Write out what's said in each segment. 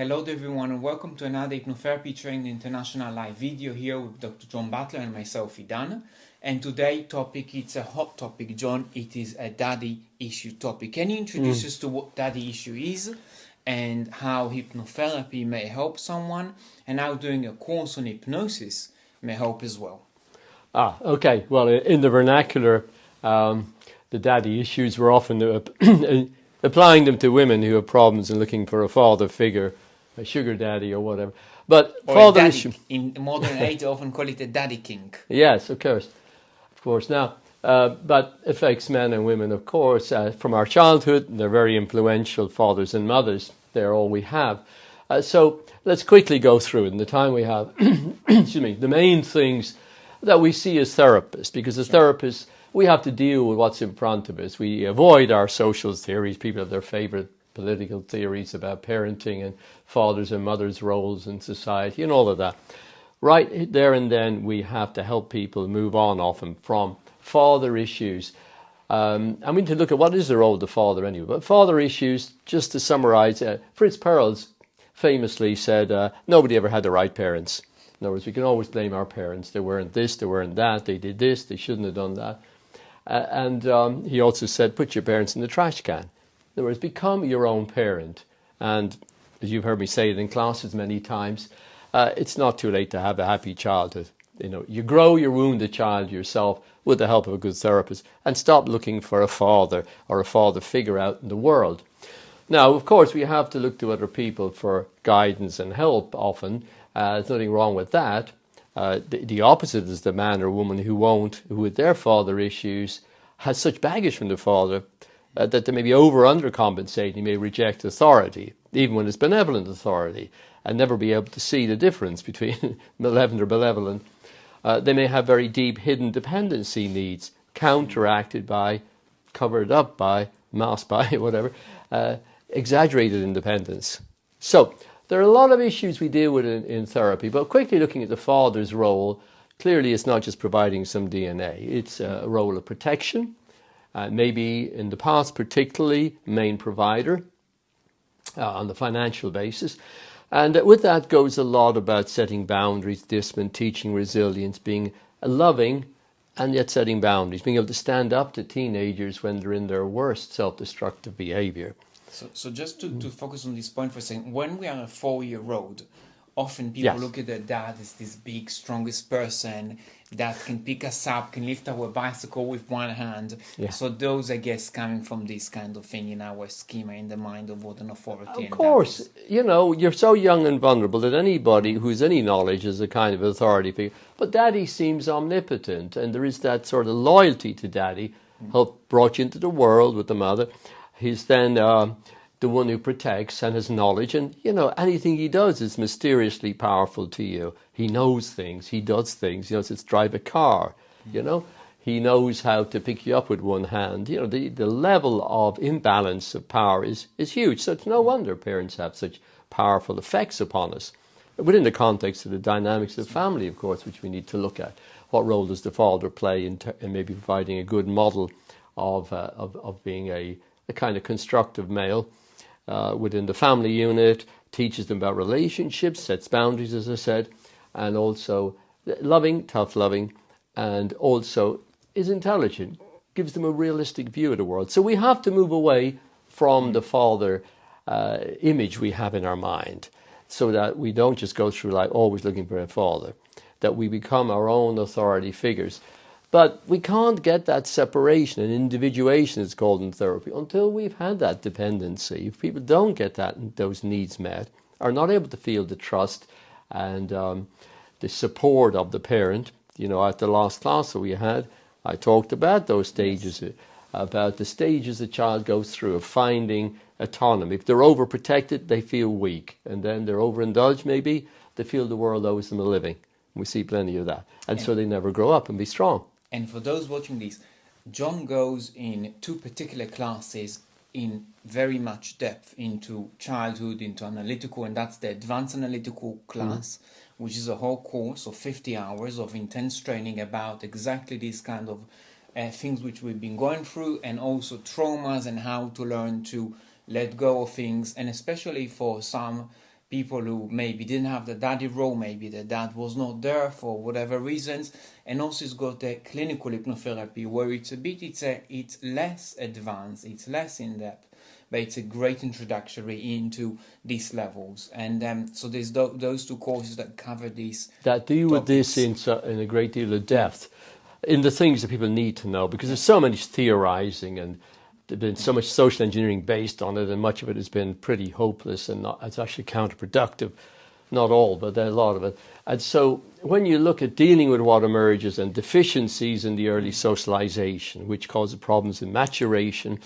Hello to everyone and welcome to another Hypnotherapy Training International live video here with Dr. John Butler and myself, Idan. And today's topic, it's a hot topic, John. It is a daddy issue topic. Can you introduce us to what daddy issue is and how hypnotherapy may help someone and how doing a course on hypnosis may help as well? Okay. Well, in the vernacular, the daddy issues were often applying them to women who have problems and looking for a father figure, a sugar daddy or whatever. But Or father daddy, issue, in modern age, they often call it a daddy kink. yes, of course. Now, but affects men and women, of course, from our childhood. They're very influential fathers and mothers. They're all we have. So let's quickly go through it in the time we have. Excuse me. The main things that we see as therapists, because as therapists, we have to deal with what's in front of us. We avoid our social theories. People have their favorite political theories about parenting and fathers and mothers' roles in society and all of that. Right there and then, we have to help people move on often from father issues. And we need to look at what is the role of the father anyway. But father issues, just to summarize, Fritz Perls famously said, nobody ever had the right parents. In other words, we can always blame our parents. They weren't this, they weren't that, they did this, they shouldn't have done that. And he also said, put your parents in the trash can. In other words, become your own parent. And as you've heard me say it in classes many times, it's not too late to have a happy childhood. You know, you grow your wounded child yourself with the help of a good therapist and stop looking for a father or a father figure out in the world. Now, of course, we have to look to other people for guidance and help often. There's nothing wrong with that. The opposite is the man or woman who with their father issues, has such baggage from the father that they may be undercompensating, may reject authority, even when it's benevolent authority, and never be able to see the difference between malevolent or benevolent. They may have very deep hidden dependency needs, counteracted by, covered up by, masked by, whatever, exaggerated independence. So, there are a lot of issues we deal with in therapy, but quickly looking at the father's role, clearly it's not just providing some DNA. It's a role of protection, maybe in the past particularly main provider on the financial basis. And with that goes a lot about setting boundaries, discipline, teaching resilience, being loving and yet setting boundaries, being able to stand up to teenagers when they're in their worst self-destructive behavior. So just to focus on this point for a second, when we are a 4-year-old, often people look at their dad as this big, strongest person that can pick us up, can lift our bicycle with one hand. Yeah. So those, I guess, coming from this kind of thing in our schema, in the mind of what an authority. Of course, you know, you're so young and vulnerable that anybody who has any knowledge is a kind of authority figure. But daddy seems omnipotent, and there is that sort of loyalty to daddy. Help brought you into the world with the mother. He's then the one who protects and has knowledge. And, you know, anything he does is mysteriously powerful to you. He knows things. He does things. He knows how to drive a car, you know. He knows how to pick you up with one hand. You know, the level of imbalance of power is huge. So it's no wonder parents have such powerful effects upon us. Within the context of the dynamics of the family, of course, which we need to look at. What role does the father play in maybe providing a good model of being a kind of constructive male within the family unit, teaches them about relationships, sets boundaries, as I said, and also loving, tough loving, and also is intelligent, gives them a realistic view of the world. So we have to move away from the father image we have in our mind, so that we don't just go through life always looking for a father, that we become our own authority figures. But we can't get that separation and individuation, it's called in therapy, until we've had that dependency. If people don't get those needs met, are not able to feel the trust and the support of the parent. You know, at the last class that we had, I talked about those stages, about the stages a child goes through of finding autonomy. If they're overprotected, they feel weak. And then they're overindulged, maybe, they feel the world owes them a living. We see plenty of that. And so they never grow up and be strong. And for those watching this, John goes in 2 particular classes in very much depth into childhood, into analytical, and that's the advanced analytical class, which is a whole course of 50 hours of intense training about exactly these kind of things which we've been going through, and also traumas and how to learn to let go of things, and especially for some people who maybe didn't have the daddy role, maybe the dad was not there for whatever reasons. And also it's got the clinical hypnotherapy where it's less advanced, it's less in depth, but it's a great introductory into these levels. And so there's those two courses that cover these that deal with this in a great deal of depth, in the things that people need to know, because there's so much theorizing and there's been so much social engineering based on it, and much of it has been pretty hopeless and it's actually counterproductive. Not all, but a lot of it. And so when you look at dealing with what emerges and deficiencies in the early socialization, which causes problems in maturation,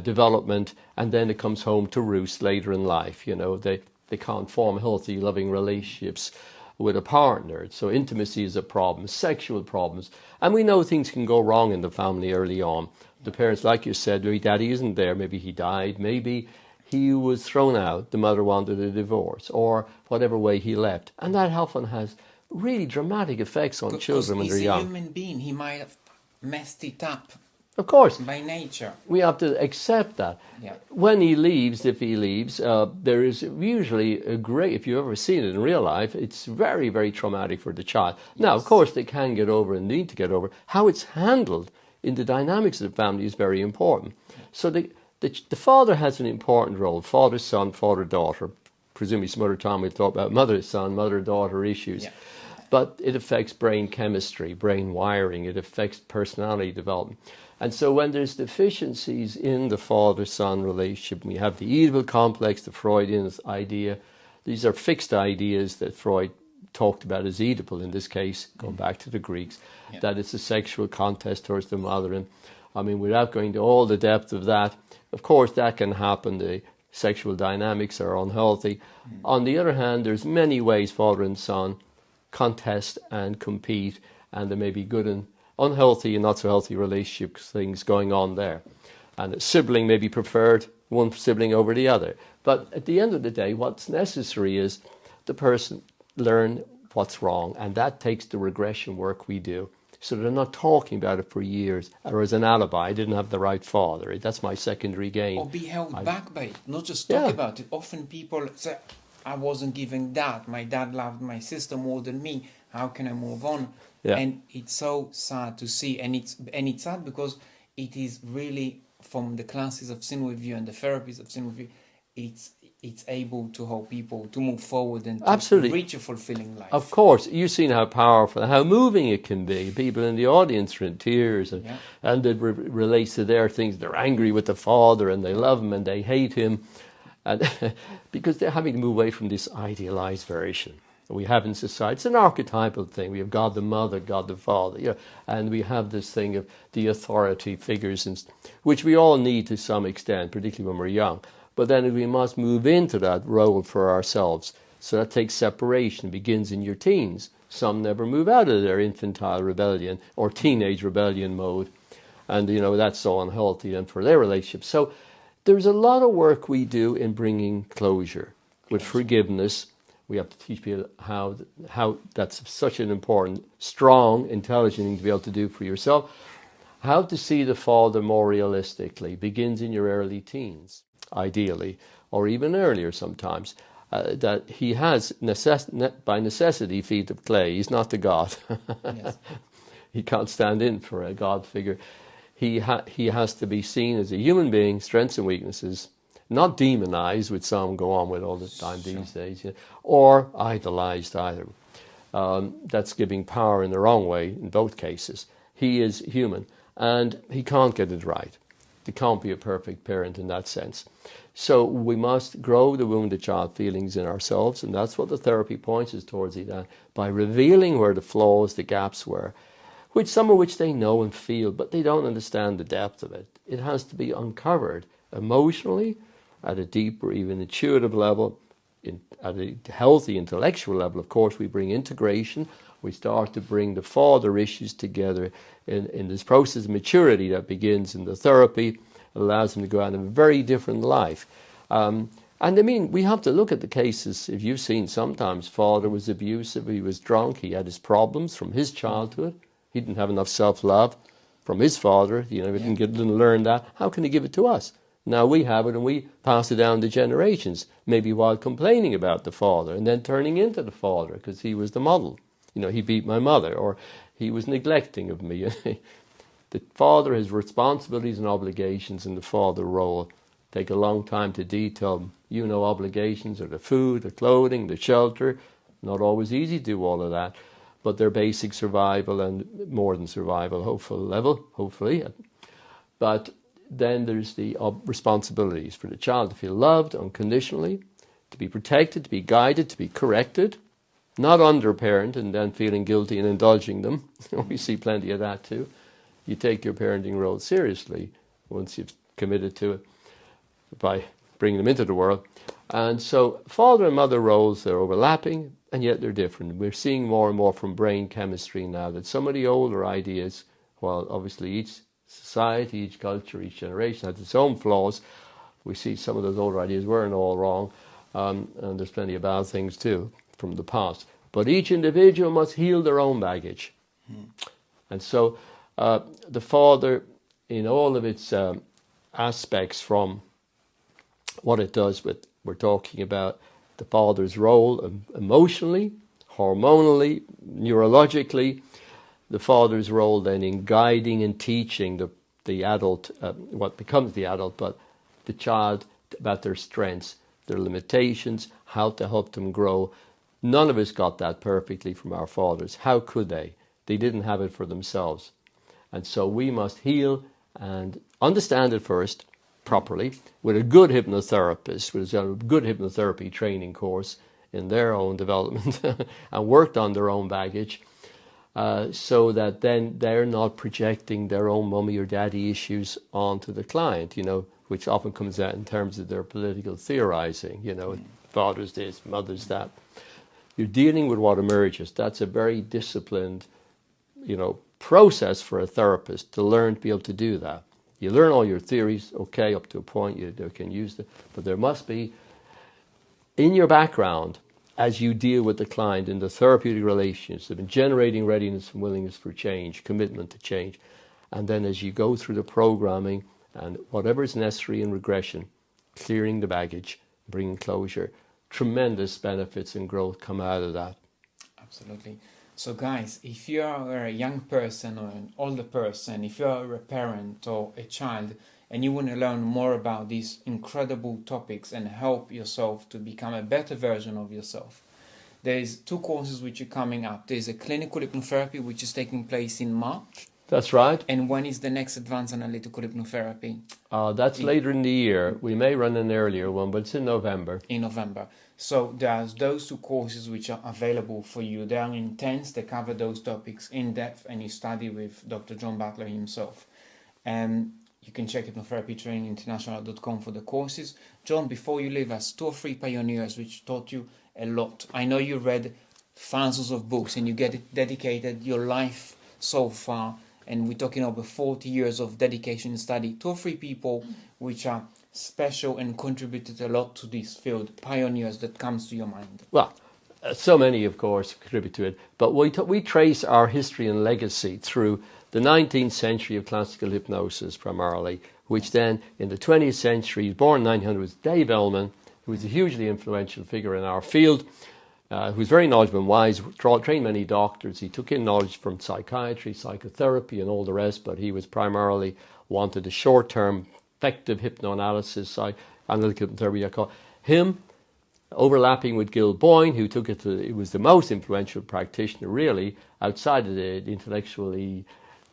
development, and then it comes home to roost later in life. They can't form healthy, loving relationships with a partner. So intimacy is a problem, sexual problems. And we know things can go wrong in the family early on. The parents, like you said, maybe daddy isn't there, maybe he died, maybe he was thrown out, the mother wanted a divorce, or whatever way he left. And that often has really dramatic effects on children when they're young. He's a human being, he might have messed it up. Of course. By nature. We have to accept that. Yeah. When he leaves, if he leaves, there is usually a great, if you've ever seen it in real life, it's very, very traumatic for the child. Yes. Now, of course, they can get over and need to get over. How it's handled in the dynamics of the family is very important. So the father has an important role, father, son, father, daughter. Presumably some other time we'll talk about mother, son, mother, daughter issues. Yeah. But it affects brain chemistry, brain wiring, it affects personality development. And so when there's deficiencies in the father-son relationship, we have the Oedipal complex, the Freudian idea. These are fixed ideas that Freud talked about as Oedipal in this case, going back to the Greeks, that it's a sexual contest towards the mother. And I mean, without going to all the depth of that, of course that can happen. The sexual dynamics are unhealthy. On the other hand, there's many ways father and son contest and compete, and there may be good and unhealthy and not so healthy relationship things going on there. And a sibling may be preferred, one sibling over the other. But at the end of the day, what's necessary is the person learn what's wrong, and that takes the regression work we do. So they're not talking about it for years, or as an alibi, I didn't have the right father, that's my secondary gain. Or be held back by it, not just talk about it. Often people say, I wasn't given that, my dad loved my sister more than me, how can I move on? Yeah. And it's so sad to see, and it's sad because it is really, from the classes I've seen with you and the therapies I've seen with you, it's able to help people to move forward and to reach a fulfilling life. Of course, you've seen how powerful, how moving it can be. People in the audience are in tears, and it relates to their things. They're angry with the father, and they love him, and they hate him, and because they're having to move away from this idealized version we have in society. It's an archetypal thing. We have God the Mother, God the Father, and we have this thing of the authority figures, which we all need to some extent, particularly when we're young. But then we must move into that role for ourselves. So that takes separation, begins in your teens. Some never move out of their infantile rebellion or teenage rebellion mode. And, that's so unhealthy and for their relationships. So there's a lot of work we do in bringing closure with forgiveness. We have to teach people how that's such an important, strong, intelligent thing to be able to do for yourself. How to see the father more realistically begins in your early teens, ideally, or even earlier sometimes. That he has, by necessity, feet of clay. He's not the God. Yes. He can't stand in for a God figure. He has to be seen as a human being, strengths and weaknesses, not demonized, which some go on with all the time these days, or idolized either. That's giving power in the wrong way in both cases. He is human, and he can't get it right. He can't be a perfect parent in that sense. So we must grow the wounded child feelings in ourselves, and that's what the therapy points us towards, by revealing where the flaws, the gaps were, some of which they know and feel, but they don't understand the depth of it. It has to be uncovered emotionally, at a deeper, even intuitive level, at a healthy intellectual level. Of course, we bring integration. We start to bring the father issues together in this process of maturity that begins in the therapy. It allows them to go out in a very different life. And we have to look at the cases. If you've seen, sometimes father was abusive, he was drunk, he had his problems from his childhood. He didn't have enough self-love from his father. Didn't learn that. How can he give it to us? Now we have it and we pass it down to generations, maybe while complaining about the father and then turning into the father because he was the model. He beat my mother, or he was neglecting of me. The father has responsibilities and obligations in the father role. Take a long time to detail. Obligations are the food, the clothing, the shelter. Not always easy to do all of that, but they're basic survival and more than survival, hopefully. But then there's the responsibilities for the child to feel loved unconditionally, to be protected, to be guided, to be corrected, not under-parent and then feeling guilty and indulging them. We see plenty of that too. You take your parenting role seriously once you've committed to it by bringing them into the world. And so father and mother roles, they're overlapping and yet they're different. We're seeing more and more from brain chemistry now that some of the older ideas, while obviously each society, each culture, each generation has its own flaws, we see some of those older ideas weren't all wrong, and there's plenty of bad things too from the past. But each individual must heal their own baggage. And so the father, in all of its aspects, from what it does with, we're talking about the father's role emotionally, hormonally, neurologically, the father's role then in guiding and teaching the adult, what becomes the adult, but the child about their strengths, their limitations, how to help them grow. None of us got that perfectly from our fathers. How could they? They didn't have it for themselves. And so we must heal and understand it first properly with a good hypnotherapist, with a good hypnotherapy training course in their own development and worked on their own baggage, so that then they're not projecting their own mummy or daddy issues onto the client, which often comes out in terms of their political theorizing, father's this, mother's that. You're dealing with what emerges. That's a very disciplined, process for a therapist to learn to be able to do that. You learn all your theories, okay, up to a point, you can use them, but there must be, in your background, as you deal with the client in the therapeutic relationships, of generating readiness and willingness for change, commitment to change, and then as you go through the programming and whatever is necessary in regression, clearing the baggage, bringing closure, tremendous benefits and growth come out of that. Absolutely. So guys, if you are a young person or an older person, if you are a parent or a child, and you want to learn more about these incredible topics and help yourself to become a better version of yourself, there is 2 courses which are coming up. There's a clinical hypnotherapy which is taking place in March. That's right. And when is the next advanced analytical hypnotherapy? That's later in the year. We may run an earlier one, but it's in November. In November. So there's those 2 courses which are available for you. They are intense. They cover those topics in depth, and you study with Dr. John Butler himself. You can check hypnotherapytraininginternational.com for the courses. John, before you leave us, 2 or 3 pioneers which taught you a lot. I know you read thousands of books and you dedicated your life so far, and we're talking over 40 years of dedication and study. 2 or 3 people which are special and contributed a lot to this field, pioneers that comes to your mind. Well, so many, of course, contribute to it, but we trace our history and legacy through the 19th century of classical hypnosis primarily, which then in the 20th century, born in 1900, was Dave Ellman, who was a hugely influential figure in our field, who was very knowledgeable and wise, trained many doctors. He took in knowledge from psychiatry, psychotherapy and all the rest, but he was primarily wanted a short-term effective hypnoanalysis, analytical hypnotherapy, I call him, overlapping with Gil Boyne, who took it to, he was the most influential practitioner really outside of the intellectually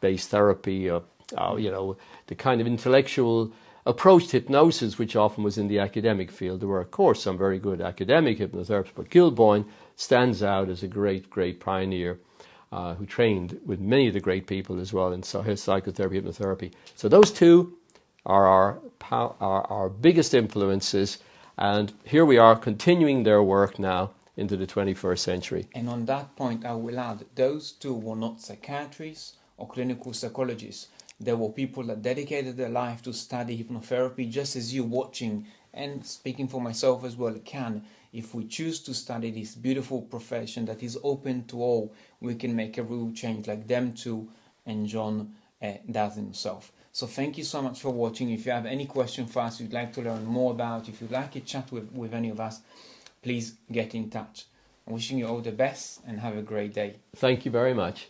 based therapy, the kind of intellectual approach to hypnosis, which often was in the academic field. There were, of course, some very good academic hypnotherapists, but Gil Boyne stands out as a great, great pioneer who trained with many of the great people as well in psychotherapy, hypnotherapy. So those 2 are our biggest influences, and here we are continuing their work now into the 21st century. And on that point, I will add, those 2 were not psychiatrists or clinical psychologists. There were people that dedicated their life to study hypnotherapy, just as you watching, and speaking for myself as well, can. If we choose to study this beautiful profession that is open to all, we can make a real change like them 2 and John does himself. So thank you so much for watching. If you have any question for us, you'd like to learn more about, if you'd like to chat with any of us, please get in touch. I'm wishing you all the best and have a great day. Thank you very much.